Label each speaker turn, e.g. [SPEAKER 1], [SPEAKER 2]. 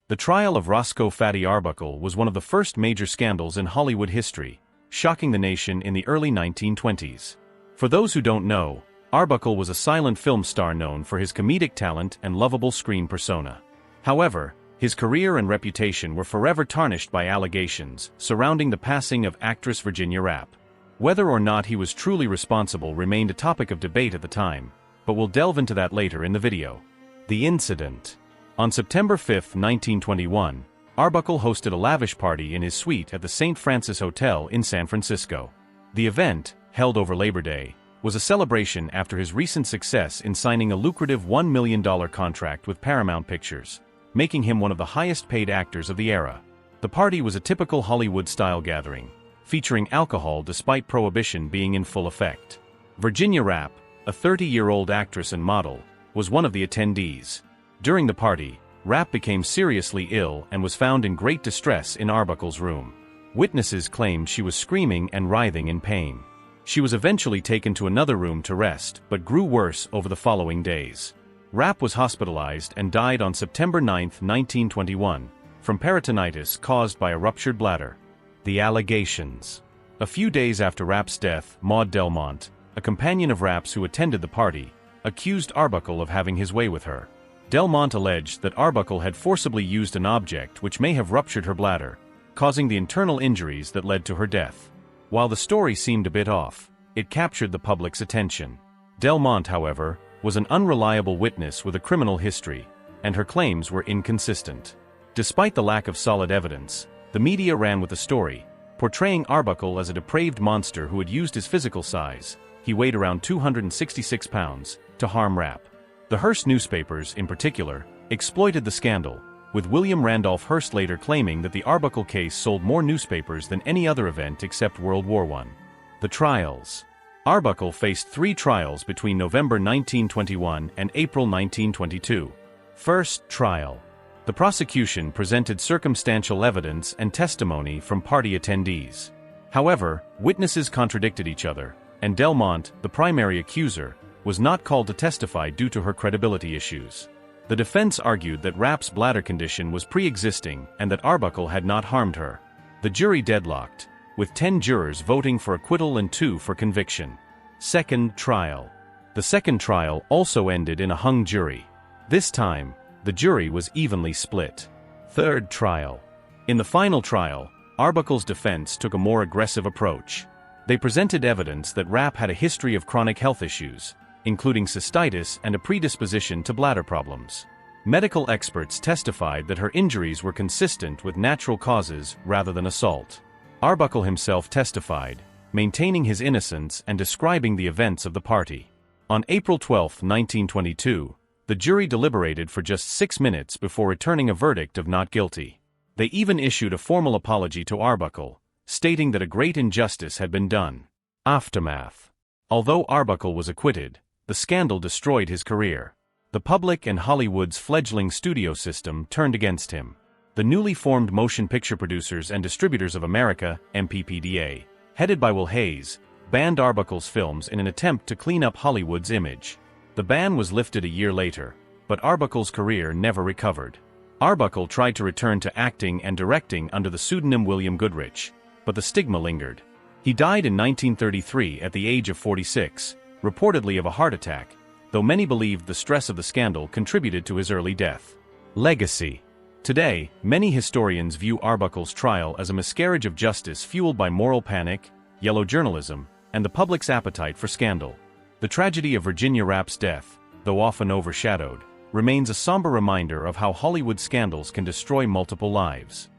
[SPEAKER 1] The trial of Roscoe Fatty Arbuckle was one of the first major scandals in Hollywood history, shocking the nation in the early 1920s. For those who don't know, Arbuckle was a silent film star known for his comedic talent and lovable screen persona. However, his career and reputation were forever tarnished by allegations surrounding the passing of actress Virginia Rappe. Whether or not he was truly responsible remained a topic of debate at the time, but we'll delve into that later in the video. The incident. On September 5, 1921, Arbuckle hosted a lavish party in his suite at the St. Francis Hotel in San Francisco. The event, held over Labor Day, was a celebration after his recent success in signing a lucrative $1 million contract with Paramount Pictures, making him one of the highest-paid actors of the era. The party was a typical Hollywood-style gathering, featuring alcohol despite prohibition being in full effect. Virginia Rappe, a 30-year-old actress and model, was one of the attendees. During the party, Rappe became seriously ill and was found in great distress in Arbuckle's room. Witnesses claimed she was screaming and writhing in pain. She was eventually taken to another room to rest, but grew worse over the following days. Rappe was hospitalized and died on September 9, 1921, from peritonitis caused by a ruptured bladder. The allegations. A few days after Rappe's death, Maud Delmont, a companion of Rappe's who attended the party, accused Arbuckle of having his way with her. Delmont alleged that Arbuckle had forcibly used an object which may have ruptured her bladder, causing the internal injuries that led to her death. While the story seemed a bit off, it captured the public's attention. Delmont, however, was an unreliable witness with a criminal history, and her claims were inconsistent. Despite the lack of solid evidence, the media ran with the story, portraying Arbuckle as a depraved monster who had used his physical size, he weighed around 266 pounds, to harm Rappe. The Hearst newspapers, in particular, exploited the scandal, with William Randolph Hearst later claiming that the Arbuckle case sold more newspapers than any other event except World War I. The trials. Arbuckle faced 3 trials between November 1921 and April 1922. First trial. The prosecution presented circumstantial evidence and testimony from party attendees. However, witnesses contradicted each other, and Delmont, the primary accuser, was not called to testify due to her credibility issues. The defense argued that Rappe's bladder condition was pre-existing and that Arbuckle had not harmed her. The jury deadlocked, with 10 jurors voting for acquittal and 2 for conviction. Second trial. The second trial also ended in a hung jury. This time, the jury was evenly split. Third trial. In the final trial, Arbuckle's defense took a more aggressive approach. They presented evidence that Rappe had a history of chronic health issues, including cystitis and a predisposition to bladder problems. Medical experts testified that her injuries were consistent with natural causes rather than assault. Arbuckle himself testified, maintaining his innocence and describing the events of the party. On April 12, 1922, the jury deliberated for just 6 minutes before returning a verdict of not guilty. They even issued a formal apology to Arbuckle, stating that a great injustice had been done. Aftermath. Although Arbuckle was acquitted, the scandal destroyed his career. The public and Hollywood's fledgling studio system turned against him. The newly formed Motion Picture Producers and Distributors of America, MPPDA, headed by Will Hayes, banned Arbuckle's films in an attempt to clean up Hollywood's image. The ban was lifted a year later, but Arbuckle's career never recovered. Arbuckle tried to return to acting and directing under the pseudonym William Goodrich, but the stigma lingered. He died in 1933 at the age of 46, reportedly of a heart attack, though many believed the stress of the scandal contributed to his early death. Legacy. Today, many historians view Arbuckle's trial as a miscarriage of justice fueled by moral panic, yellow journalism, and the public's appetite for scandal. The tragedy of Virginia Rappe's death, though often overshadowed, remains a somber reminder of how Hollywood scandals can destroy multiple lives.